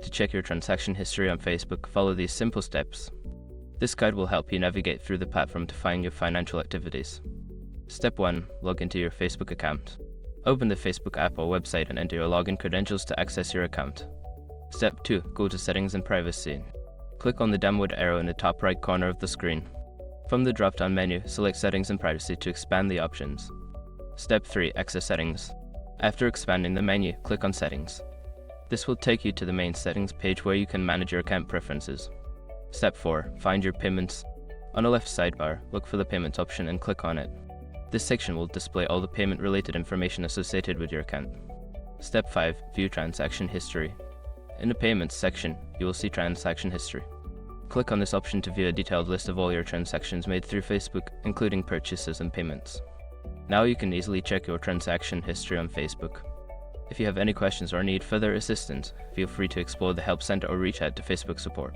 To check your transaction history on Facebook, follow these simple steps. This guide will help you navigate through the platform to find your financial activities. Step 1. Log into your Facebook account. Open the Facebook app or website and enter your login credentials to access your account. Step 2. Go to Settings and Privacy. Click on the downward arrow in the top right corner of the screen. From the drop-down menu, select Settings and Privacy to expand the options. Step 3. Access Settings. After expanding the menu, click on Settings. This will take you to the main settings page where you can manage your account preferences. Step 4. Find your payments. On the left sidebar, look for the Payments option and click on it. This section will display all the payment-related information associated with your account. Step 5. View Transaction History. In the Payments section, you will see Transaction History. Click on this option to view a detailed list of all your transactions made through Facebook, including purchases and payments. Now you can easily check your transaction history on Facebook. If you have any questions or need further assistance, feel free to explore the Help Center or reach out to Facebook support.